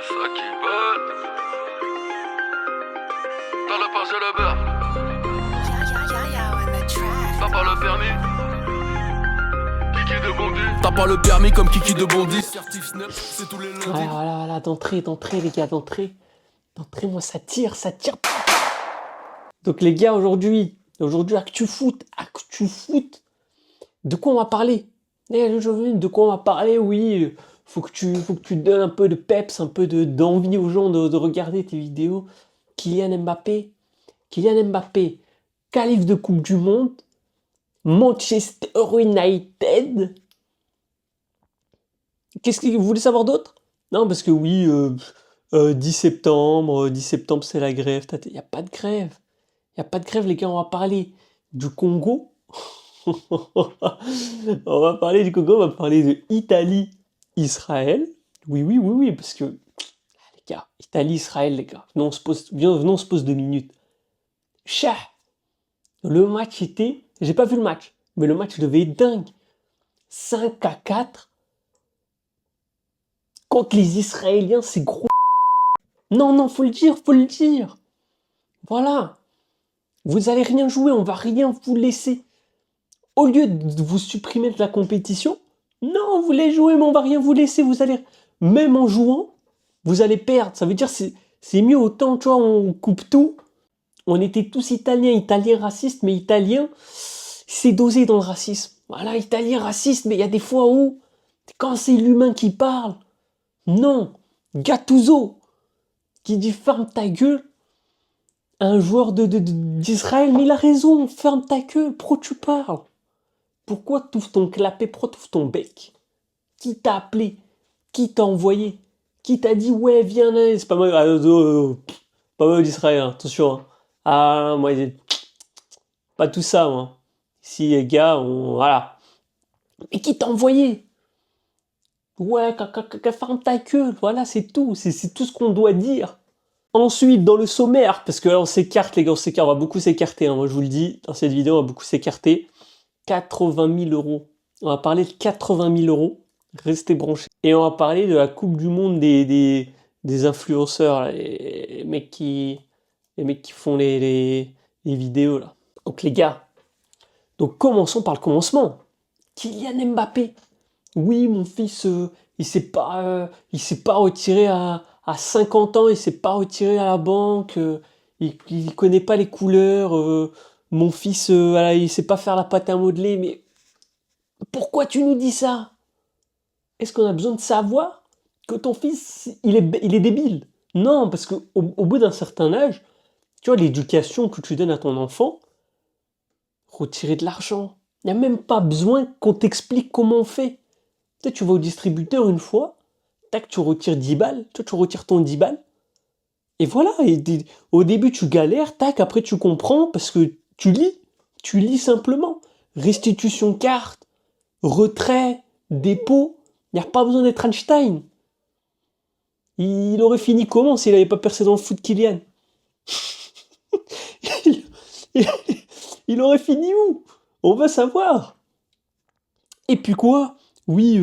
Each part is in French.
Ça qui veut. T'as le passe le beurre. T'as pas le permis. Kiki de Bondy. T'as pas le permis comme Kiki de Bondy. Certif Snap, c'est tous les lundis. Voilà, d'entrée, les gars, d'entrée. D'entrée, moi, ça tire. Donc, les gars, aujourd'hui, Actu Foot. De quoi on va parler? De quoi on va parler? Oui, faut que tu donnes un peu de peps, un peu d'envie aux gens de regarder tes vidéos. Kylian Mbappé, qualif de Coupe du Monde, Manchester United. Qu'est-ce que vous voulez savoir d'autre? Non, parce que oui, 10 septembre, c'est la grève. Il n'y a pas de grève. Les gars, on va parler du Congo. On va parler de Italie, Israël. Oui, parce que, les gars, Italie, Israël, les gars, venons, on se pose 2 minutes. Chat, le match était, j'ai pas vu le match, mais le match devait être dingue. 5-4 contre les Israéliens, c'est gros. Non, faut le dire. Voilà. Vous allez rien jouer, on va rien vous laisser. Au lieu de vous supprimer de la compétition, non, vous voulez jouer, mais on va rien vous laisser. Vous allez, même en jouant, vous allez perdre. Ça veut dire c'est mieux autant, tu vois, on coupe tout. On était tous italiens racistes, mais italiens, c'est dosé dans le racisme. Voilà, italien raciste, mais il y a des fois où, quand c'est l'humain qui parle, non, Gattuso, qui dit ferme ta gueule, un joueur d'Israël, mais il a raison, ferme ta gueule, pourquoi tu parles? Pourquoi t'ouvres ton clapet, pourquoi t'ouvres ton bec? Qui t'a appelé? Qui t'a envoyé? Qui t'a dit ouais viens là? C'est pas mal, pas mal d'Israël, hein, attention. Hein. Ah moi pas tout ça moi. Si les gars, voilà. Mais qui t'a envoyé? Ouais, ferme ta gueule, voilà c'est tout, c'est tout ce qu'on doit dire. Ensuite, dans le sommaire, parce que là on s'écarte les gars, on va beaucoup s'écarter, hein, moi je vous le dis, dans cette vidéo on va beaucoup s'écarter. 80 000 euros. On va parler de 80 000 euros. Restez branchés. Et on va parler de la Coupe du Monde des influenceurs, là, les mecs qui font les vidéos là. Donc les gars, donc commençons par le commencement. Kylian Mbappé. Oui, mon fils, il s'est pas retiré à 50 ans, il s'est pas retiré à la banque, il connaît pas les couleurs. Mon fils, voilà, il sait pas faire la pâte à modeler, mais pourquoi tu nous dis ça? Est-ce qu'on a besoin de savoir que ton fils, il est débile? Non, parce qu'au bout d'un certain âge, tu vois, l'éducation que tu donnes à ton enfant, retirer de l'argent. Il n'y a même pas besoin qu'on t'explique comment on fait. Tu vas au distributeur une fois, tac, tu retires 10 balles, tu retires ton 10 balles, et voilà, au début tu galères, tac, après tu comprends, parce que tu lis simplement. Restitution carte, retrait, dépôt, il n'y a pas besoin d'être Einstein. Il aurait fini comment s'il n'avait pas percé dans le foot Kylian? il aurait fini où? On va savoir. Et puis quoi? Oui,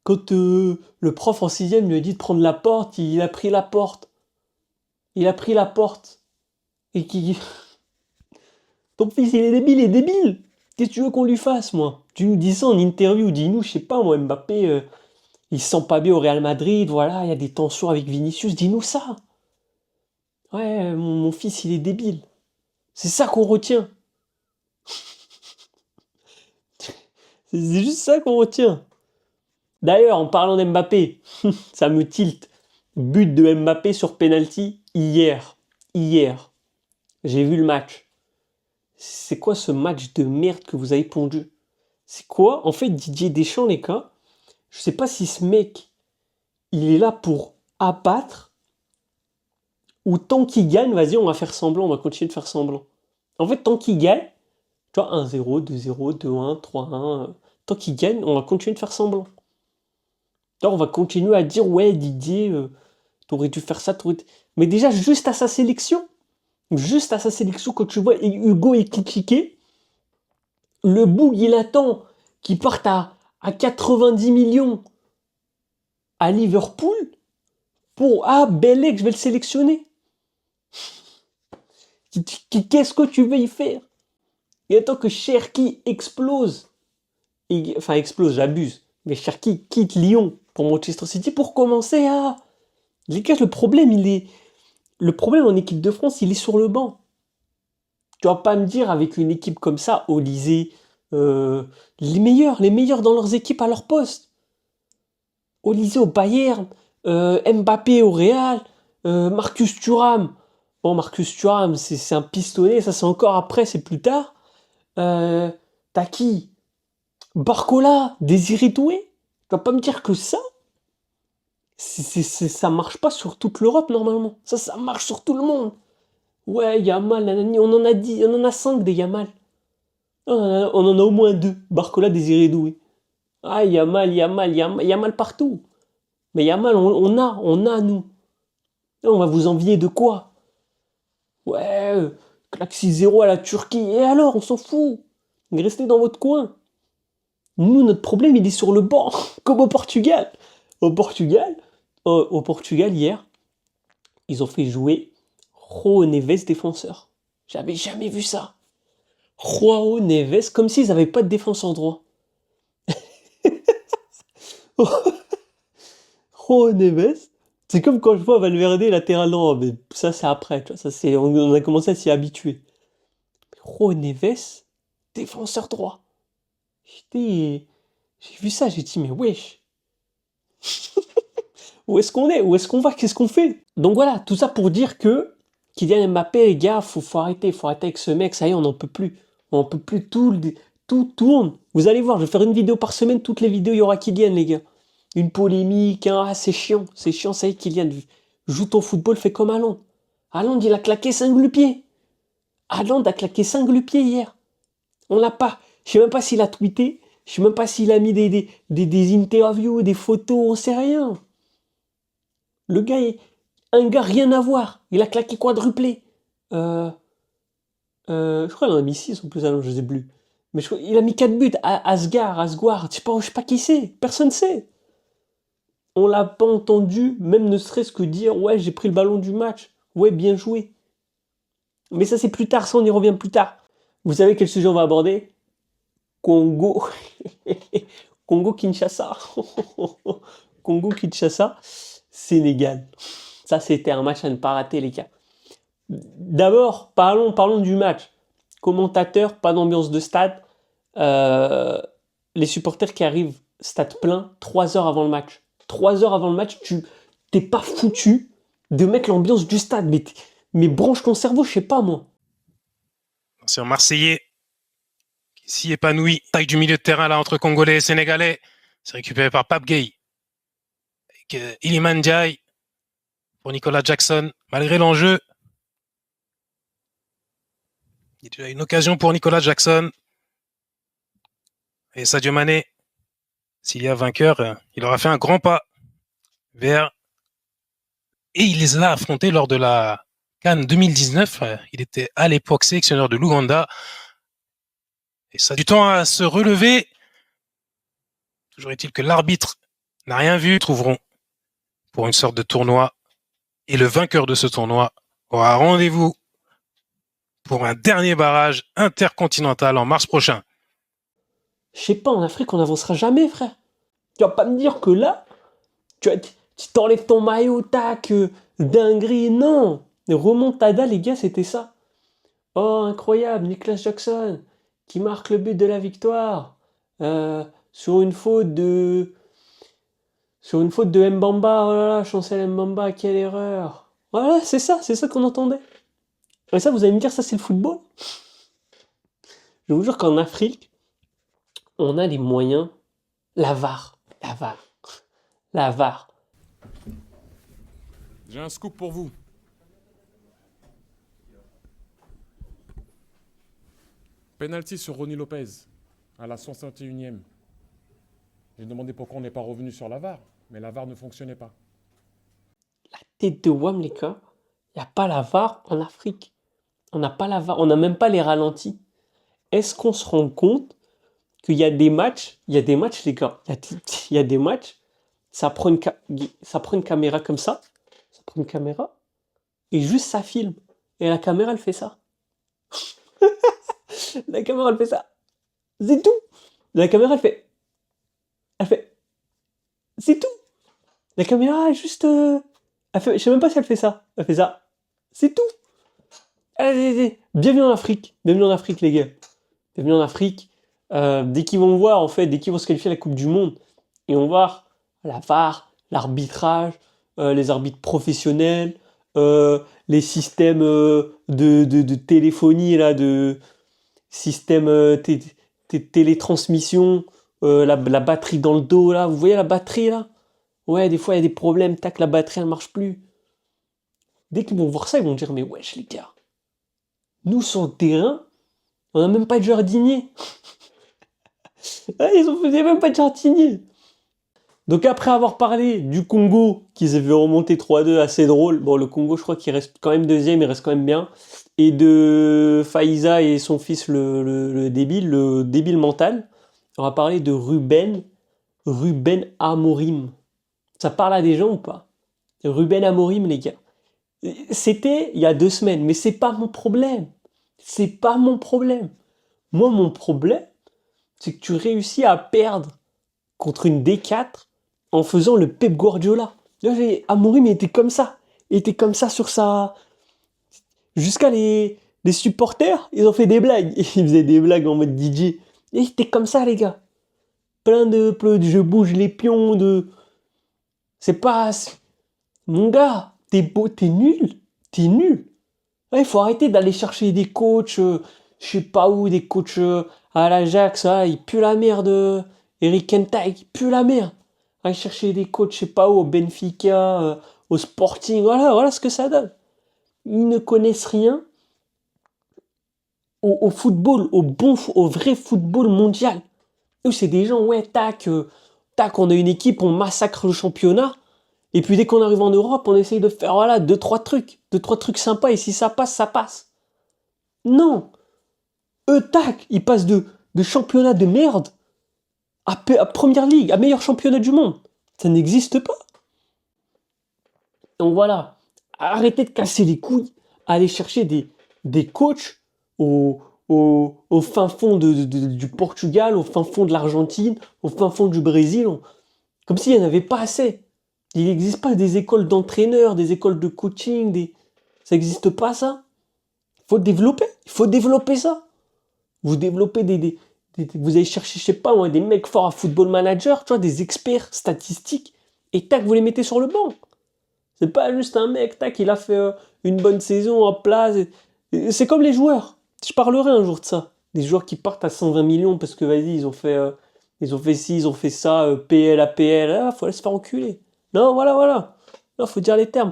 quand le prof en 6ème lui a dit de prendre la porte, il a pris la porte. Et qui... Ton fils, il est débile. Qu'est-ce que tu veux qu'on lui fasse, moi? Tu nous dis ça en interview, dis-nous, je sais pas, moi, Mbappé, il se sent pas bien au Real Madrid, voilà, il y a des tensions avec Vinicius, dis-nous ça. Ouais, mon fils, il est débile. C'est ça qu'on retient. C'est juste ça qu'on retient. D'ailleurs, en parlant d'Mbappé, ça me tilte. But de Mbappé sur penalty hier. J'ai vu le match. C'est quoi ce match de merde que vous avez pondu? C'est quoi? En fait, Didier Deschamps, les gars, je sais pas si ce mec, il est là pour abattre, ou tant qu'il gagne, vas-y, on va faire semblant, on va continuer de faire semblant. En fait, tant qu'il gagne, tu vois, 1-0, 2-0, 2-1, 3-1, tant qu'il gagne, on va continuer de faire semblant. Alors, on va continuer à dire, ouais, Didier, t'aurais dû faire ça, Mais déjà, juste à sa sélection, quand tu vois Hugo est critiqué, Le Boug, il attend qu'il parte à 90 millions à Liverpool pour ah Bellec, je vais le sélectionner. Qu'est-ce que tu veux y faire? Et attends que Cherki explose. Enfin explose, j'abuse. Mais Cherki quitte Lyon pour Manchester City pour commencer à. Les gars, le problème en équipe de France, il est sur le banc. Tu vas pas me dire avec une équipe comme ça, Olysée, les meilleurs dans leurs équipes à leur poste. Olysée au Bayern, Mbappé au Real, Marcus Thuram. Bon, Marcus Thuram, c'est un pistonné, ça c'est encore après, c'est plus tard. T'as qui? Barcola, Désiré Doué. Tu vas pas me dire que ça marche pas sur toute l'Europe normalement. Ça marche sur tout le monde. Ouais, Yamal, nanani, on en a 10, on en a 5 des Yamal. On en a au moins 2. Barcola, Désiré Doué. Ah, Yamal partout. Mais Yamal, on a nous. Et on va vous envier de quoi? Ouais, claque 6-0 à la Turquie. Et alors, on s'en fout. Restez dans votre coin. Nous, notre problème, il est sur le banc, comme au Portugal. Au Portugal, hier, ils ont fait jouer João Neves défenseur. J'avais jamais vu ça. João Neves, comme s'ils n'avaient pas de défenseur droit. João Neves, c'est comme quand je vois Valverde latéral droit, mais ça c'est après, tu vois, on a commencé à s'y habituer. João Neves, défenseur droit. J'ai vu ça, j'ai dit mais wesh, où est-ce qu'on est? Où est-ce qu'on va? Qu'est-ce qu'on fait? Donc voilà, tout ça pour dire que Kylian Mbappé, les gars, faut arrêter avec ce mec, ça y est, on n'en peut plus. On n'en peut plus, tout tourne. Vous allez voir, je vais faire une vidéo par semaine, toutes les vidéos, il y aura Kylian, les gars. Une polémique, hein, ah, c'est chiant, ça y est, Kylian, joue ton football, fais comme Haaland. Haaland, il a claqué 5 pieds. Haaland a claqué 5 pieds hier. On l'a pas. Je sais même pas s'il a tweeté, je sais même pas s'il a mis des interviews, des photos, on sait rien. Le gars, un gars rien à voir. Il a claqué quadruplé. Euh, je crois qu'il en a mis 6 en plus, alors je sais plus. Mais il a mis 4 buts. Asgard, je sais pas qui c'est. Personne ne sait. On l'a pas entendu, même ne serait-ce que dire ouais, j'ai pris le ballon du match. Ouais, bien joué. Mais ça, c'est plus tard, ça, on y revient plus tard. Vous savez quel sujet on va aborder? Congo. Congo-Kinshasa. Congo-Kinshasa. Sénégal. Ça, c'était un match à ne pas rater, les gars. D'abord, parlons du match. Commentateur, pas d'ambiance de stade. Les supporters qui arrivent, stade plein, 3 heures avant le match. 3 heures avant le match, tu t'es pas foutu de mettre l'ambiance du stade. Mais branche ton cerveau, je sais pas moi. C'est un Marseillais qui s'y épanouit. Taille du milieu de terrain là entre Congolais et Sénégalais. C'est récupéré par Pape Gueye. Avec Iliman Ndiaye pour Nicolas Jackson. Malgré l'enjeu, il y a déjà une occasion pour Nicolas Jackson. Et Sadio Mané, s'il y a vainqueur, il aura fait un grand pas vers... Et il les a affrontés lors de la CAN 2019. Il était à l'époque sélectionneur de l'Ouganda. Et ça a du temps à se relever. Toujours est-il que l'arbitre n'a rien vu. Ils trouveront pour une sorte de tournoi. Et le vainqueur de ce tournoi aura rendez-vous pour un dernier barrage intercontinental en mars prochain. Je sais pas, en Afrique, on n'avancera jamais, frère. Tu vas pas me dire que là, tu t'enlèves ton maillot, tac, dinguerie. Non. Remontada, les gars, c'était ça. Oh, incroyable, Nicolas Jackson, qui marque le but de la victoire. Sur une faute de Mbamba. Oh là là, Chancel Mbamba, quelle erreur. Voilà, c'est ça qu'on entendait. Et ça, vous allez me dire, ça c'est le football? Je vous jure qu'en Afrique, on a les moyens. La VAR. J'ai un scoop pour vous. Penalty sur Ronny Lopez à la 61e. J'ai demandé pourquoi on n'est pas revenu sur la VAR, mais la VAR ne fonctionnait pas. Tête de Wam, les gars. Il n'y a pas la VAR en Afrique. On n'a pas la VAR. On n'a même pas les ralentis. est-ce qu'on se rend compte qu'il y a des matchs, les gars, il y a des matchs, ça prend une caméra comme ça prend une caméra, et juste ça filme. Et la caméra, elle fait ça. La caméra, elle fait ça. C'est tout. La caméra, elle fait, c'est tout. La caméra, elle juste, je sais même pas si elle fait ça. Elle fait ça. C'est tout. Allez. Bienvenue en Afrique. Bienvenue en Afrique, les gars. Bienvenue en Afrique. Dès qu'ils vont voir, en fait, dès qu'ils vont se qualifier à la Coupe du Monde, et on va voir la VAR, l'arbitrage, les arbitres professionnels, les systèmes de téléphonie, là, de système télétransmission, la batterie dans le dos, là. Vous voyez la batterie, là? Ouais, des fois, il y a des problèmes, tac, la batterie, elle marche plus. Dès qu'ils vont voir ça, ils vont dire, mais wesh, les gars, nous, sur le terrain, on n'a même pas de jardinier. Ouais, il n'y a même pas de jardinier. Donc après avoir parlé du Congo, qu'ils avaient remonté 3-2, assez drôle. Bon, le Congo, je crois qu'il reste quand même deuxième, il reste quand même bien. Et de Faïza et son fils, le débile mental. On va parler de Ruben Amorim. Ça parle à des gens ou pas? Ruben Amorim, les gars. C'était il y a 2 semaines, mais c'est pas mon problème. C'est pas mon problème. Moi, mon problème, c'est que tu réussis à perdre contre une D4 en faisant le Pep Guardiola. Amorim, il était comme ça. Il était comme ça sur sa... Jusqu'à les supporters, ils ont fait des blagues. Ils faisaient des blagues en mode DJ. Et il était comme ça, les gars. Plein de je bouge les pions, de... C'est pas... Mon gars, t'es beau, t'es nul. T'es nul. Il faut arrêter d'aller chercher des coachs, je sais pas où, des coachs à l'Ajax, il pue la merde. Eric Kenta, il pue la merde. Aller chercher des coachs, je sais pas où, au Benfica, au Sporting, voilà ce que ça donne. Ils ne connaissent rien au football, au vrai football mondial. Eux, c'est des gens, ouais, tac, on a une équipe, on massacre le championnat. Et puis dès qu'on arrive en Europe, on essaye de faire, voilà, 2-3 trucs sympas, et si ça passe, ça passe. Non. Eux, tac, ils passent de championnat de merde à première ligue, à meilleur championnat du monde. Ça n'existe pas. Donc voilà, arrêtez de casser les couilles, allez chercher des coachs au fin fond du Portugal, au fin fond de l'Argentine, au fin fond du Brésil, comme s'il n'y en avait pas assez. Il n'existe pas des écoles d'entraîneurs, des écoles de coaching, ça n'existe pas ça. Il faut développer ça. Vous développez vous allez chercher, je sais pas moi, des mecs forts à Football Manager, tu vois, des experts statistiques, et tac, vous les mettez sur le banc. C'est pas juste un mec, tac, il a fait une bonne saison en place. C'est comme les joueurs. Je parlerai un jour de ça. Des joueurs qui partent à 120 millions parce que, vas-y, ils ont fait ci, ils ont fait ça, PL, APL, faut aller se faire enculer. Non, voilà. Non, faut dire les termes.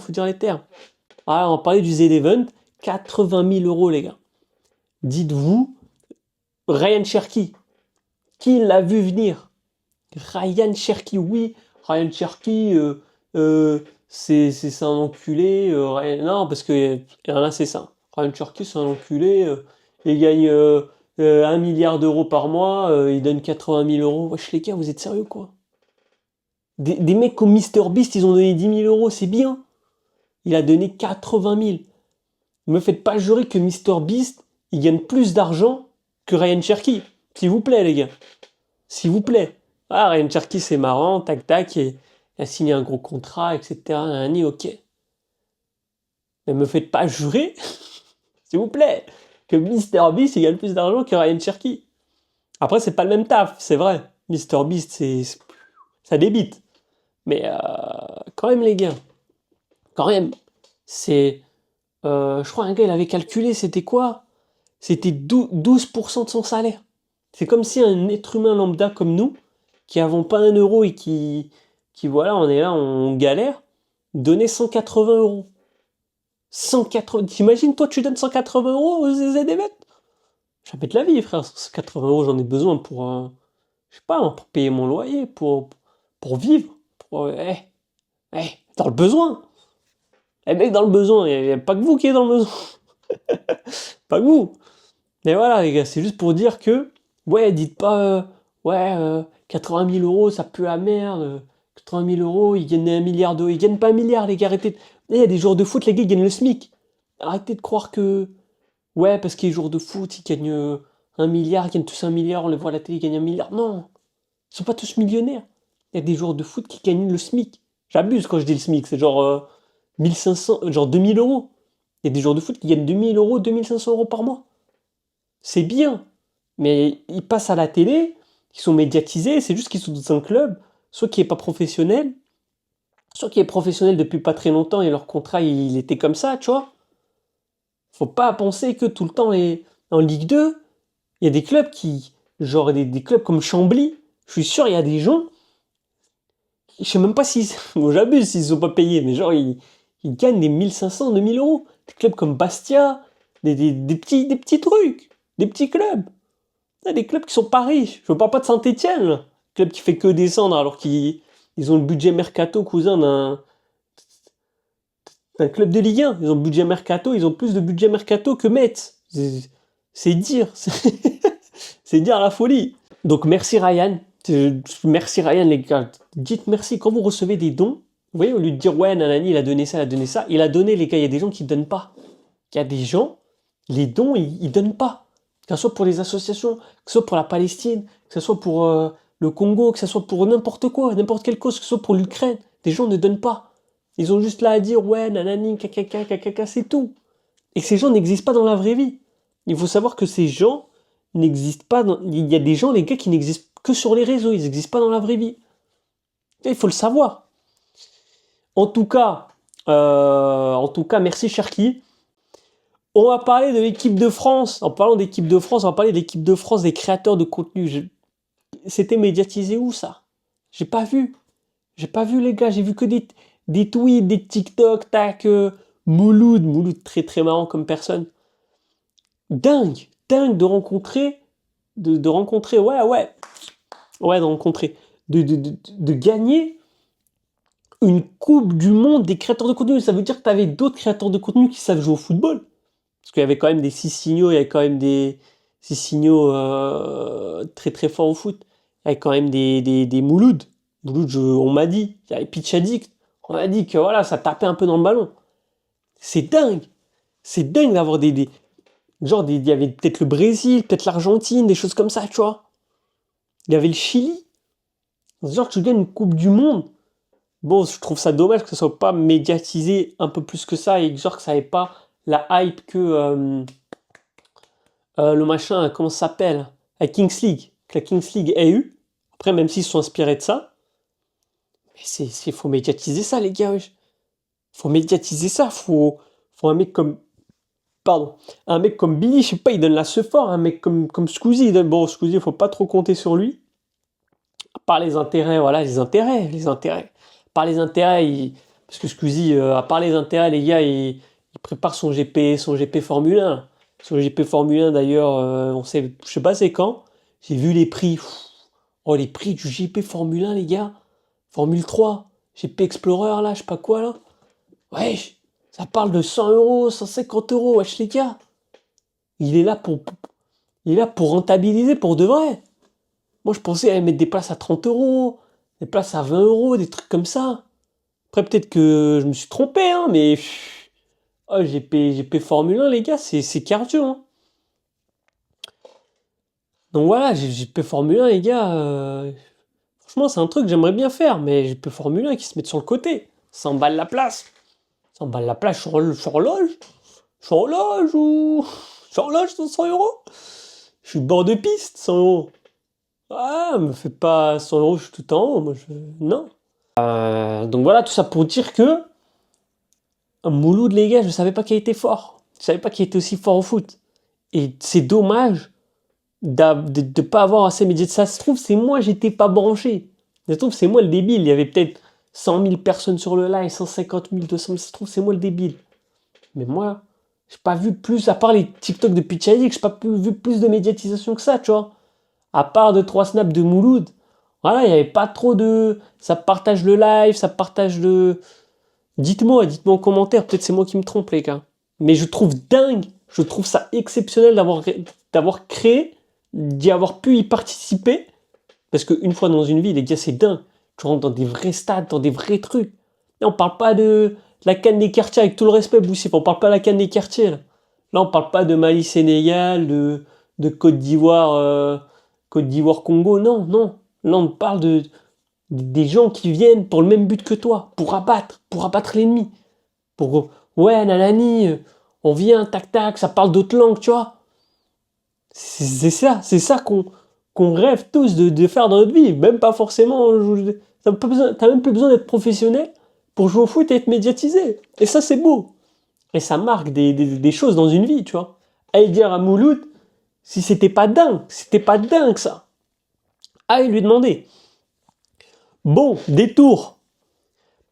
Voilà, on va parler du Z-Event, 80 000 €, les gars. Dites-vous, Ryan Cherky, qui l'a vu venir? Ryan Cherky, oui. Ryan Cherky, c'est un enculé. Non, parce que là, c'est ça. Ryan Cherky, c'est un enculé. Il gagne 1 milliard d'euros par mois. Il donne 80 000 €. Wesh, les gars, vous êtes sérieux, quoi? Des mecs comme MrBeast, ils ont donné 10 000 €, c'est bien. Il a donné 80 000. Ne me faites pas jurer que MrBeast, il gagne plus d'argent que Ryan Cherky. S'il vous plaît, les gars. S'il vous plaît. Ah, Ryan Cherky, c'est marrant, tac, et il a signé un gros contrat, etc. Ok. Mais me faites pas jurer, s'il vous plaît, que MrBeast, il gagne plus d'argent que Ryan Cherky. Après, c'est pas le même taf, c'est vrai. MrBeast, ça débite. Mais quand même, les gars, quand même, c'est... je crois un gars, il avait calculé, c'était quoi? C'était 12% de son salaire. C'est comme si un être humain lambda comme nous, qui n'avons pas 1 euro et qui voilà, on est là, on galère, donnait 180 €. 180... T'imagines, toi, tu donnes 180 € aux ZDV? Jamais de la vie, frère. 180 €, j'en ai besoin pour... je sais pas, pour payer mon loyer, pour vivre. Dans le besoin. Les mecs dans le besoin, il n'y a pas que vous qui êtes dans le besoin. Pas que vous. Mais voilà, les gars, c'est juste pour dire que, ouais, dites pas, ouais, 80 000 euros, ça pue la merde. 80 000 euros, ils gagnent 1 milliard d'euros. Ils gagnent pas 1 milliard, les gars, arrêtez. Il y a des joueurs de foot, les gars, ils gagnent le SMIC. Arrêtez de croire que, ouais, parce qu'il y a des joueurs de foot, ils gagnent 1 milliard, ils gagnent tous 1 milliard, on les voit à la télé, ils gagnent 1 milliard. Non, ils sont pas tous millionnaires. Il y a des joueurs de foot qui gagnent le SMIC. J'abuse quand je dis le SMIC, c'est genre 1500, genre 2000 euros. Il y a des joueurs de foot qui gagnent 2000 euros, 2500 euros par mois. C'est bien. Mais ils passent à la télé, ils sont médiatisés, c'est juste qu'ils sont dans un club, soit qui est pas professionnel, soit qui est professionnel depuis pas très longtemps et leur contrat il était comme ça, tu vois. Faut pas penser que tout le temps en Ligue 2, il y a des clubs qui, genre des clubs comme Chambly, je suis sûr il y a des gens, je sais même pas si, bon j'abuse s'ils sont pas payés, mais genre ils gagnent des 1500, 2000 euros. Des clubs comme Bastia, des petits trucs, des petits clubs. Il y a des clubs qui sont pas riches. Je parle pas de Saint-Etienne, club qui fait que descendre alors qu'ils ont le budget mercato cousin d'un club de Ligue 1. Ils ont le budget mercato, ils ont plus de budget mercato que Metz. C'est dire, c'est dire la folie. Donc merci Ryan. Merci Ryan les gars. Dites merci quand vous recevez des dons. Vous voyez, au lieu de dire ouais nanani il a donné ça, il a donné les gars. Il y a des gens qui donnent pas. Il y a des gens, les dons ils donnent pas. Que ce soit pour les associations, que ce soit pour la Palestine, que ce soit pour le Congo, que ce soit pour n'importe quoi, n'importe quelle cause, que ce soit pour l'Ukraine, des gens ne donnent pas. Ils ont juste là à dire ouais nanani caca, c'est tout. Et ces gens n'existent pas dans la vraie vie. Il faut savoir que ces gens n'existent pas dans... Il y a des gens, les gars, qui n'existent que sur les réseaux, ils n'existent pas dans la vraie vie. Et il faut le savoir. En tout cas, merci Cherki. On va parler de l'équipe de France. En parlant d'équipe de France, on va parler de l'équipe de France des créateurs de contenu. C'était médiatisé où ça? J'ai pas vu. J'ai pas vu les gars. J'ai vu que des tweets, des TikTok, tac. Mouloud, très très marrant comme personne. Dingue de rencontrer, de rencontrer, de gagner une coupe du monde des créateurs de contenu. Ça veut dire que tu avais d'autres créateurs de contenu qui savent jouer au football. Parce qu'il y avait quand même des Sissignaux, il y avait quand même des Sissignaux très très forts au foot. Il y avait quand même des Mouloud. Mouloud, on m'a dit, il y avait Pitch Addict. On m'a dit que voilà, ça tapait un peu dans le ballon. C'est dingue d'avoir genre, il y avait peut-être le Brésil, peut-être l'Argentine, des choses comme ça, tu vois. Il y avait le Chili. Genre, tu gagnes une Coupe du Monde. Bon, je trouve ça dommage que ça soit pas médiatisé un peu plus que ça et genre que ça n'ait pas la hype que le machin, comment ça s'appelle? La Kings League. Que la Kings League ait eu. Après, même s'ils se sont inspirés de ça. Mais faut médiatiser ça, les gars. Faut médiatiser ça. Faut un mec comme... Pardon. Un mec comme Billy, je sais pas, il donne la fort. Un mec comme Squeezie, bon, Squeezie, faut pas trop compter sur lui. À part les intérêts, voilà, les intérêts. Par les intérêts, parce que Squeezie, à part les intérêts, les gars, il prépare son GP Formule 1. Son GP Formule 1, d'ailleurs, on sait, je sais pas c'est quand. J'ai vu les prix. Oh, les prix du GP Formule 1, les gars. Formule 3, GP Explorer, là, je sais pas quoi, là. Ouais, ça parle de 100 euros, 150 euros, wesh, les gars. Il est là pour rentabiliser pour de vrai. Moi, je pensais à mettre des places à 30 euros, des places à 20 euros, des trucs comme ça. Après, peut-être que je me suis trompé, hein, mais... Oh, GP Formule 1, les gars, c'est cardio, hein. Donc voilà, GP Formule 1, les gars... Franchement, c'est un truc que j'aimerais bien faire, mais GP Formule 1 qui se mettent sur le côté. 100 balles la place. 100 balles la place, je suis en loge. Je suis en loge ou... Je suis en loge, 100 euros. Je suis bord de piste, 100 euros. Ah, me fais pas 100 euros, je suis tout en haut. Moi, non. Donc voilà, tout ça pour dire que Mouloud, les gars, je savais pas qu'il était fort. Je savais pas qu'il était aussi fort au foot. Et c'est dommage de pas avoir assez médiatisé. Ça se trouve, c'est moi, j'étais pas branché. Ça se trouve, c'est moi le débile. Il y avait peut-être 100 000 personnes sur le live, 150 000, 200 000. Ça se trouve, c'est moi le débile. Mais moi, j'ai pas vu plus, à part les TikTok de Pichadi, j'ai pas vu plus de médiatisation que ça, tu vois. À part 2-3 snaps de Mouloud. Voilà, il n'y avait pas trop de... Ça partage le live, ça partage le... Dites-moi en commentaire, peut-être c'est moi qui me trompe, les gars. Mais je trouve dingue, je trouve ça exceptionnel d'avoir créé, d'y avoir pu y participer. Parce qu'une fois dans une vie, les gars, c'est dingue. Tu rentres dans des vrais stades, dans des vrais trucs. Là, on parle pas de la canne des quartiers, avec tout le respect, Boussif. On parle pas de la canne des quartiers, là. Là, on parle pas de Mali-Sénégal, de Côte d'Ivoire, Côte d'Ivoire-Congo. Non, non. Là, on parle des gens qui viennent pour le même but que toi, pour abattre l'ennemi. Ouais, nanani, on vient, tac, tac, ça parle d'autres langues, tu vois. C'est ça qu'on rêve tous de faire dans notre vie. Même pas forcément. T'as même plus besoin d'être professionnel pour jouer au foot et être médiatisé. Et ça, c'est beau. Et ça marque des choses dans une vie, tu vois. Allez dire à Mouloud, si c'était pas dingue ça. Allez lui demander. Bon, détour.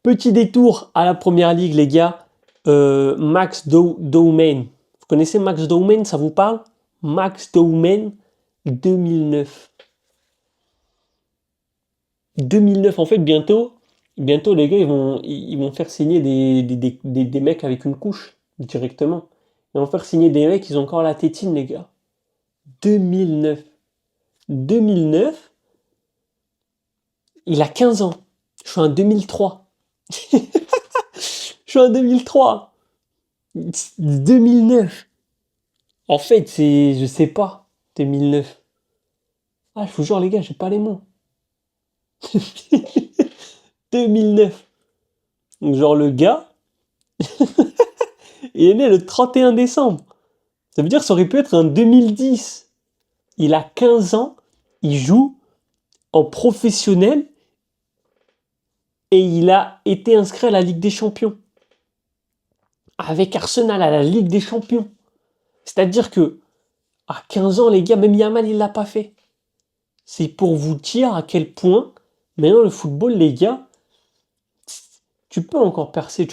Petit détour à la première ligue, les gars. Max Dowman. Vous connaissez Max Dowman, ça vous parle? Max Dowman, 2009. 2009, en fait, bientôt, les gars, ils vont faire signer des mecs avec une couche, directement. Ils vont faire signer des mecs, ils ont encore la tétine, les gars. 2009. 2009, il a 15 ans. Je suis en 2003. Je suis en 2003. 2009. En fait, je sais pas, 2009. Ah, je vous jure, les gars, j'ai pas les mots. 2009. Donc, genre, le gars, il est né le 31 décembre. Ça veut dire que ça aurait pu être un 2010. Il a 15 ans, il joue en professionnel et il a été inscrit à la Ligue des Champions. Avec Arsenal à la Ligue des Champions. C'est-à-dire que à 15 ans, les gars, même Yamal, il l'a pas fait. C'est pour vous dire à quel point, maintenant, le football, les gars, tu peux encore percer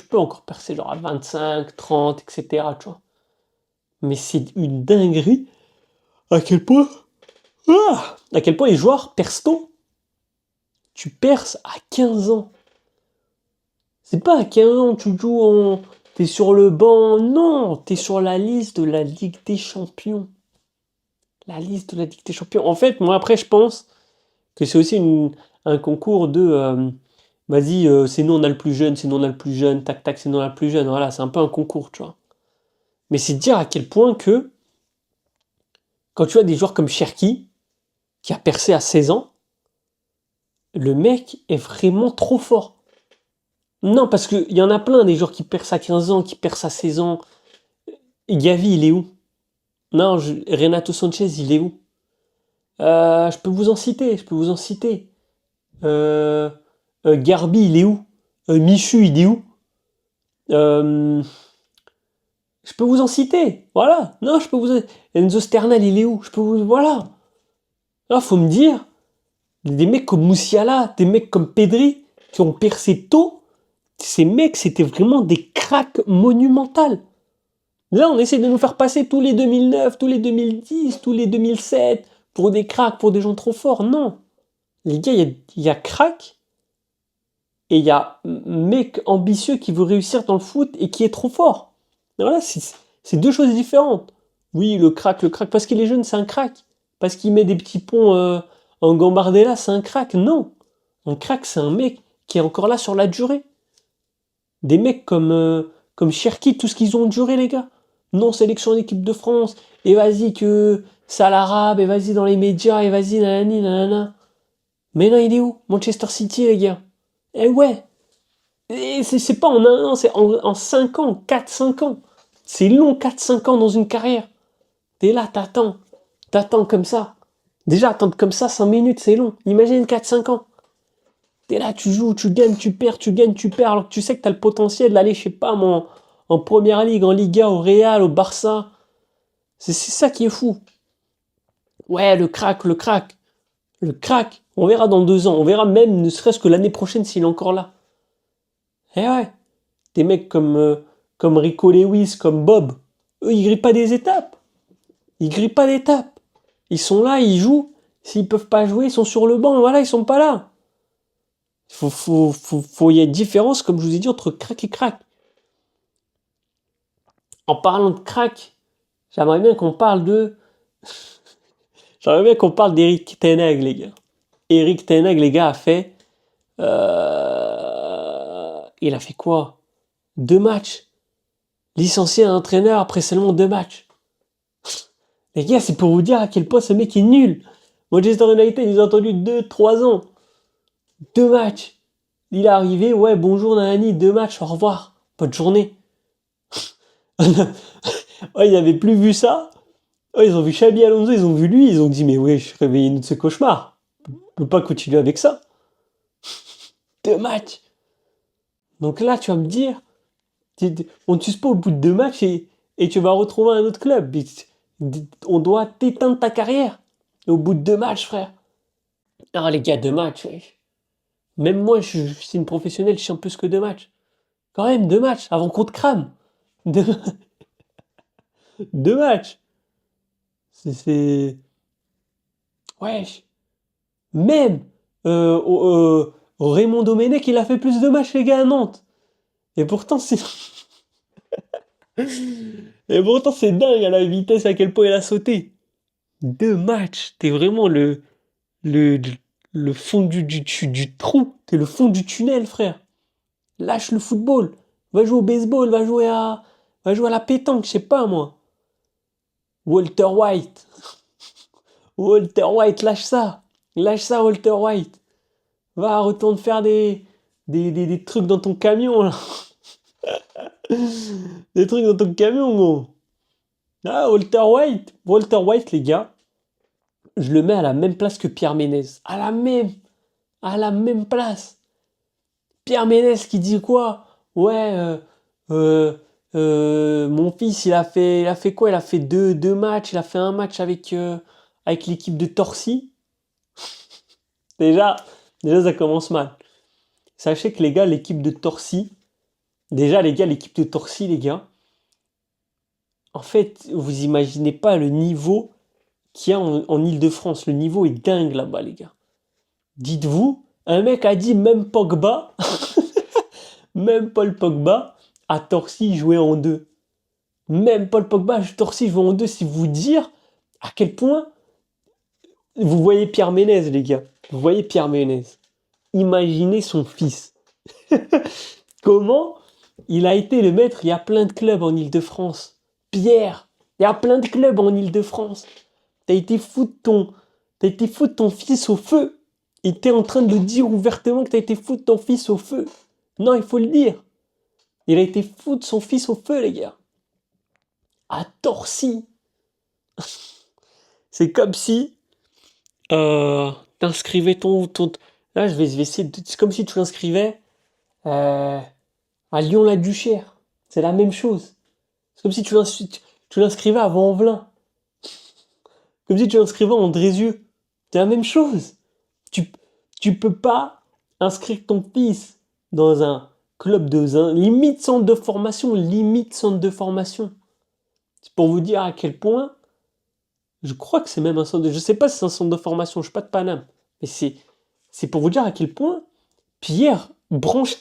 genre à 25, 30, etc. Tu vois. Mais c'est une dinguerie à quel point les joueurs percent tôt. Tu perces à 15 ans. C'est pas à 15 ans, tu joues t'es sur le banc. Non, t'es sur la liste de la Ligue des Champions. La liste de la Ligue des Champions. En fait, moi, après, je pense que c'est aussi un concours de... vas-y, c'est nous, on a le plus jeune, tac, tac, c'est nous, on a le plus jeune. Voilà, c'est un peu un concours, tu vois. Mais c'est dire à quel point que, quand tu as des joueurs comme Cherki, qui a percé à 16 ans, le mec est vraiment trop fort. Non, parce qu'il y en a plein, des joueurs qui percent à 15 ans, qui percent à 16 ans. Gavi, il est où? Non, Renato Sanchez, il est où? Je peux vous en citer. Garbi, il est où? Michu, il est où? Je peux vous en citer. Voilà. Non, je peux vous... Enzo Sternal, il est où? Voilà. Là, faut me dire, des mecs comme Moussiala, des mecs comme Pedri, qui ont percé tôt, ces mecs, c'était vraiment des cracks monumentales. Là, on essaie de nous faire passer tous les 2009, tous les 2010, tous les 2007, pour des cracks, pour des gens trop forts. Non. Les gars, il y a crack, et il y a mec ambitieux qui veut réussir dans le foot et qui est trop fort. Voilà, c'est deux choses différentes. Oui, le crack, parce qu'il est jeune, c'est un crack. Parce qu'il met des petits ponts en Gambardella, c'est un crack. Non. Un crack, c'est un mec qui est encore là sur la durée. Des mecs comme Cherki, tout ce qu'ils ont duré, les gars. Non, sélection d'équipe de France. Et vas-y, que ça l'arabe, et vas-y dans les médias, et vas-y, nanani, nanana. Mais non, il est où? Manchester City, les gars. Eh ouais. Et c'est pas en un an, c'est en 5 ans, 4-5 ans. C'est long, 4-5 ans dans une carrière. T'es là, t'attends comme ça. Déjà, attendre comme ça, 5 minutes, c'est long. Imagine 4-5 ans. T'es là, tu joues, tu gagnes, tu perds, alors que tu sais que t'as le potentiel d'aller, je sais pas, en Première Ligue, en Liga, au Real, au Barça. C'est ça qui est fou. Ouais, le crack. On verra dans 2 ans. On verra même, ne serait-ce que l'année prochaine, s'il est encore là. Eh ouais. Des mecs comme Rico Lewis, comme Bob, eux, ils grillent pas des étapes. Ils sont là, ils jouent. S'ils peuvent pas jouer, ils sont sur le banc. Voilà, ils sont pas là. Il y a une différence, comme je vous ai dit, entre crack et crack. En parlant de crack, j'aimerais bien qu'on parle de J'aimerais bien qu'on parle d'Eric Ten Hag, les gars. Eric Ten Hag, les gars, a fait... il a fait quoi? 2 matchs. Licencié un entraîneur après seulement 2 matchs. Les gars, c'est pour vous dire à quel point ce mec est nul. Manchester United, ils ont attendu 2-3 ans. 2 matchs. Il est arrivé, ouais, bonjour Nanani, 2 matchs, au revoir. Bonne journée. Ouais, ils n'avaient plus vu ça. Ouais, ils ont vu Xabi Alonso, ils ont vu lui, ils ont dit, mais ouais, je suis réveillé de ce cauchemar. On peut pas continuer avec ça. 2 matchs. Donc là, tu vas me dire, on ne tue pas au bout de 2 matchs et tu vas retrouver un autre club. On doit t'éteindre ta carrière. Au bout de 2 matchs, frère. Ah, les gars, 2 matchs, ouais. Même moi, je suis une professionnelle, je suis en plus que 2 matchs. Quand même, 2 matchs, avant qu'on te crame. 2 matchs. C'est... Wesh. Même Raymond Domenech, il a fait plus de matchs, les gars, à Nantes. Et pourtant, c'est... Et pourtant, c'est dingue à la vitesse à quel point il a sauté. 2 matchs. T'es vraiment le, le fond du trou. T'es le fond du tunnel, frère. Lâche le football. Va jouer au baseball, va jouer à la pétanque, je sais pas, moi. Walter White. Walter White, lâche ça. Lâche ça, Walter White. Va, retourne faire des trucs dans ton camion, là. Des trucs dans ton camion, gros. Ah, Walter White, les gars, je le mets à la même place que Pierre Ménez. À la même place. Pierre Ménez qui dit quoi? Ouais, mon fils, il a fait quoi? Il a fait deux matchs. Il a fait un match avec l'équipe de Torcy. Déjà, ça commence mal. Sachez que les gars, l'équipe de Torcy, l'équipe de Torcy, les gars, en fait, vous imaginez pas le niveau qu'il y a en Île-de-France. Le niveau est dingue là-bas, les gars. Dites-vous, un mec a dit même Pogba, même Paul Pogba, à Torcy jouait en 2. Même Paul Pogba à Torcy jouait en 2, c'est vous dire à quel point vous voyez Pierre Ménez, les gars. Vous voyez Pierre Ménez. Imaginez son fils. Comment il a été le maître. Il y a plein de clubs en Île-de-France. Pierre, il y a plein de clubs en Île-de-France. T'as été foutre ton fils au feu. Et t'es en train de le dire ouvertement que t'as été foutre ton fils au feu. Non, il faut le dire. Il a été foutre son fils au feu, les gars. À Torcy. C'est comme si t'inscrivais ton... Là, je vais essayer de... C'est comme si tu l'inscrivais à Lyon-la-Duchère. C'est la même chose. C'est comme si tu l'inscrivais à Vaux-en-Velin. Comme si tu l'inscrivais à Andrézieux. C'est la même chose. Tu peux pas inscrire ton fils dans un club limite centre de formation. C'est pour vous dire à quel point, je crois que c'est même un centre je sais pas si c'est un centre de formation, je suis pas de Paname, mais c'est pour vous dire à quel point Pierre branche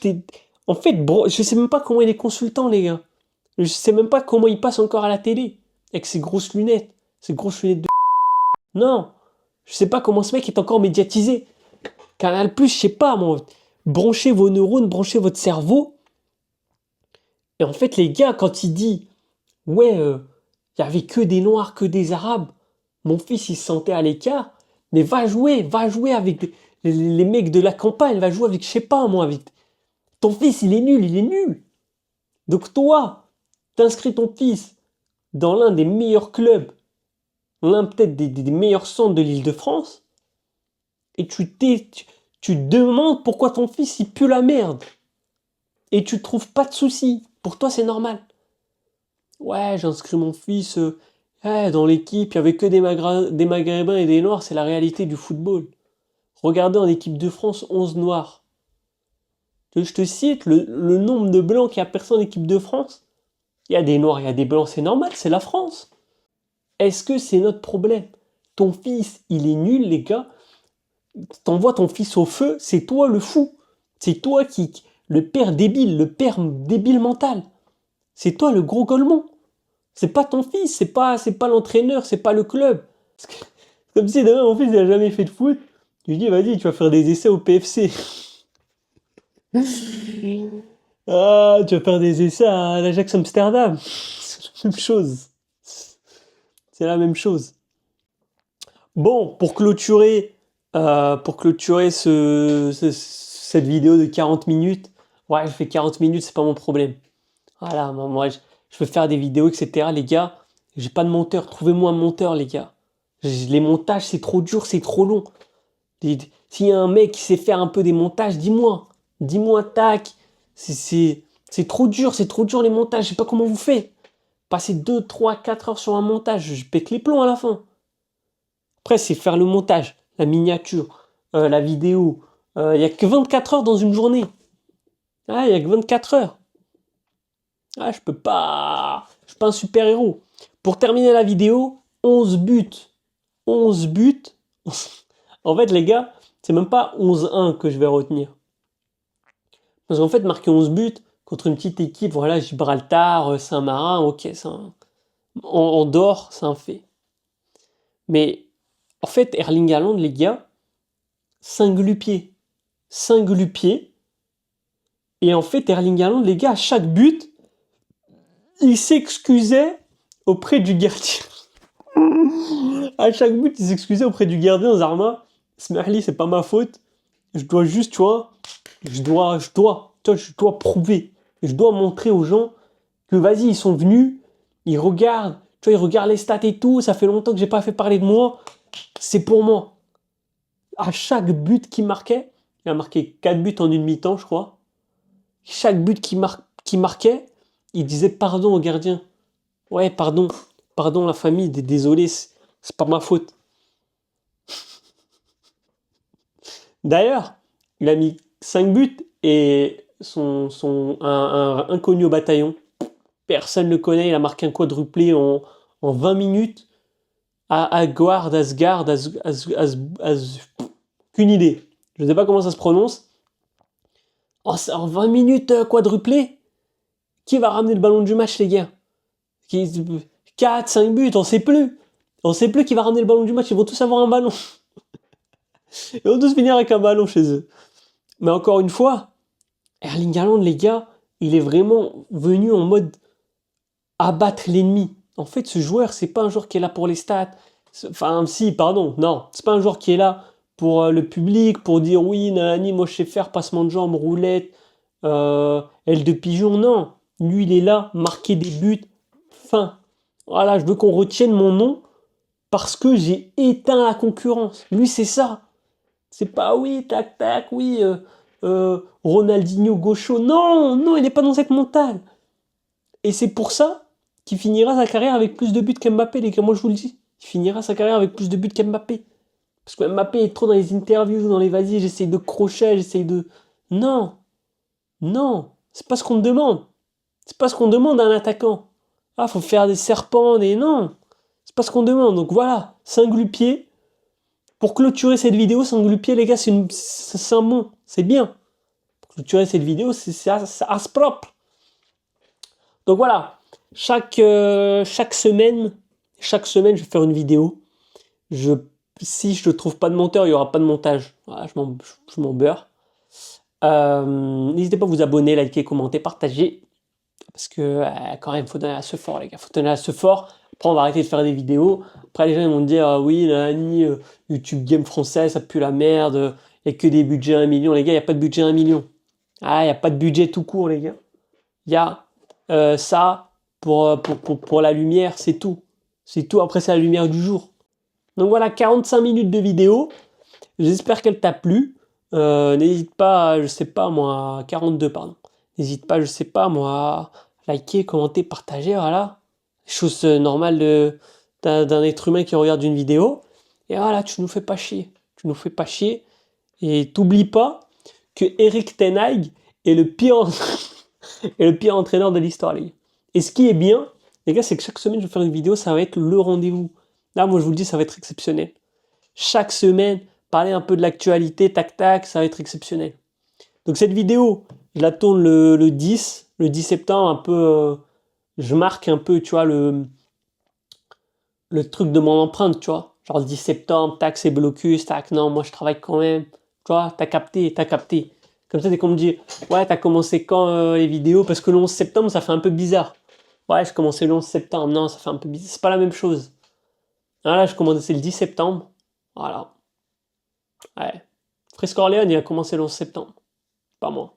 en fait, je sais même pas comment il est consultant, les gars. Je sais même pas comment il passe encore à la télé avec ses grosses lunettes de... Non, je sais pas comment ce mec est encore médiatisé. Canal+, je sais pas, moi. Branchez vos neurones, branchez votre cerveau. Et en fait, les gars, quand il dit, ouais, il y avait que des Noirs, que des Arabes, mon fils, il se sentait à l'écart, mais va jouer avec les mecs de la campagne, va jouer avec, je sais pas, moi, avec... Ton fils, il est nul. Donc toi, t'inscris ton fils dans l'un des meilleurs clubs, l'un peut-être des meilleurs centres de l'Île-de-France, et tu demandes pourquoi ton fils il pue la merde. Et tu trouves pas de soucis. Pour toi, c'est normal. Ouais, j'inscris mon fils dans l'équipe, il n'y avait que des Maghrébins et des Noirs, c'est la réalité du football. Regardez en équipe de France, 11 Noirs. Je te cite le nombre de Blancs qu'il y a personne en équipe de France. Il y a des Noirs, il y a des Blancs, c'est normal, c'est la France. Est-ce que c'est notre problème? Ton fils, il est nul, les gars. T'envoies ton fils au feu, c'est toi le fou. C'est toi le père débile mental. C'est toi le gros golemon. C'est pas ton fils, c'est pas l'entraîneur, c'est pas le club. C'est comme si demain mon fils n'a jamais fait de foot. Je lui dis, vas-y, tu vas faire des essais au PFC. Ah, tu vas faire des essais à l'Ajax Amsterdam. C'est la même chose. C'est la même chose. Bon, pour clôturer cette vidéo de 40 minutes, ouais, je fais 40 minutes, c'est pas mon problème. Voilà, moi, je veux faire des vidéos, etc. Les gars, j'ai pas de monteur. Trouvez-moi un monteur, les gars. Les montages, c'est trop dur, c'est trop long. S'il y a un mec qui sait faire un peu des montages, dis-moi. Dis-moi, tac. C'est trop dur les montages. Je sais pas comment vous faites. Passer 2, 3, 4 heures sur un montage, je pète les plombs à la fin. Après, c'est faire le montage, la miniature, la vidéo. Il n'y a que 24 heures dans une journée. Ah, il n'y a que 24 heures. Ah, je suis pas un super-héros. Pour terminer la vidéo, 11 buts. 11 buts. En fait, les gars, c'est même pas 11-1 que je vais retenir. Parce qu'en fait, marquer 11 buts contre une petite équipe, voilà, Gibraltar, Saint-Marin, ok, en dehors, c'est un fait. Mais en fait, Erling Haaland, les gars, 5 glu-pieds. 5 glu-pieds. Et en fait, Erling Haaland, les gars, à chaque but, il s'excusait auprès du gardien. À chaque but, il s'excusait auprès du gardien, Zarma. Smahli, c'est pas ma faute. Je dois juste, tu vois, je dois prouver. Je dois montrer aux gens que, vas-y, ils sont venus, ils regardent, tu vois, ils regardent les stats et tout. Ça fait longtemps que j'ai pas fait parler de moi. C'est pour moi. À chaque but qu'il marquait, il a marqué 4 buts en une mi-temps, je crois. Chaque but qu'il marquait, il disait pardon au gardien. Ouais, pardon la famille, désolé, c'est pas ma faute. D'ailleurs, il a mis 5 buts et un inconnu au bataillon, personne ne le connaît, il a marqué un quadruplé en 20 minutes à Asgard, qu'une idée. Je ne sais pas comment ça se prononce. En 20 minutes quadruplé, qui va ramener le ballon du match, les gars? 4, 5 buts, on sait plus. On sait plus qui va ramener le ballon du match, ils vont tous avoir un ballon. Ils vont tous finir avec un ballon chez eux. Mais encore une fois, Erling Haaland, les gars, il est vraiment venu en mode abattre l'ennemi. En fait, ce joueur, c'est pas un joueur qui est là pour les stats. Enfin, si, pardon, non. C'est pas un joueur qui est là pour le public, pour dire oui, Nani, moi je sais faire passement de jambes, roulette, aile de pigeon. Non. Lui, il est là, marquer des buts, fin. Voilà, je veux qu'on retienne mon nom parce que j'ai éteint la concurrence. Lui, c'est ça. C'est pas oui, tac, tac, oui, Ronaldinho gaucho. Non, il n'est pas dans cette mentale. Et c'est pour ça qu'il finira sa carrière avec plus de buts qu'Mbappé, les gars. Moi, je vous le dis. Il finira sa carrière avec plus de buts qu'Mbappé. Parce que Mbappé est trop dans les interviews, dans les vas-y, j'essaye de crochet, j'essaye de... Non, c'est pas ce qu'on te demande. C'est pas ce qu'on demande à un attaquant. Ah, faut faire des serpents, des... Non, c'est pas ce qu'on demande. Donc voilà, 5 glu-pieds. Pour clôturer cette vidéo, 5 glu-pieds, les gars, c'est un bon. C'est bien. Pour clôturer cette vidéo, c'est as propre. Donc voilà, chaque semaine, je vais faire une vidéo. Si je ne trouve pas de monteur, il n'y aura pas de montage. Voilà, je m'en beurre. N'hésitez pas à vous abonner, liker, commenter, partager. Parce que quand même, il faut donner à ce fort, les gars. Il faut donner à ce fort. Après, on va arrêter de faire des vidéos. Après, les gens ils vont me dire oui, Nani, YouTube Game français, ça pue la merde. Il n'y a que des budgets 1 million. Les gars, il n'y a pas de budget 1 million. Ah, il n'y a pas de budget tout court, les gars. Il y a ça pour la lumière, c'est tout. C'est tout. Après, c'est la lumière du jour. Donc voilà, 45 minutes de vidéo. J'espère qu'elle t'a plu. N'hésite pas, je sais pas moi, 42 pardon. N'hésite pas, je sais pas moi, à liker, commenter, partager, voilà. Chose normale d'un être humain qui regarde une vidéo. Et voilà, tu nous fais pas chier. Tu nous fais pas chier. Et t'oublie pas que Erik ten Hag est le pire entraîneur de l'histoire, les gars. Et ce qui est bien, les gars, c'est que chaque semaine, je vais faire une vidéo, ça va être le rendez-vous. Là, moi, je vous le dis, ça va être exceptionnel. Chaque semaine, parler un peu de l'actualité, tac-tac, ça va être exceptionnel. Donc cette vidéo, je la tourne le 10 septembre, un peu... je marque un peu, tu vois, le truc de mon empreinte, tu vois. Genre le 10 septembre, tac, c'est blocus, tac, non, moi je travaille quand même. Tu vois, t'as capté, t'as capté. Comme ça, dès qu'on me dit, ouais, t'as commencé quand les vidéos? Parce que le 11 septembre, ça fait un peu bizarre. Ouais, je commençais le 11 septembre. Non, ça fait un peu bizarre. C'est pas la même chose. Là, je commençais le 10 septembre. Voilà. Ouais. Frisco Orléans, il a commencé le 11 septembre. Pas moi.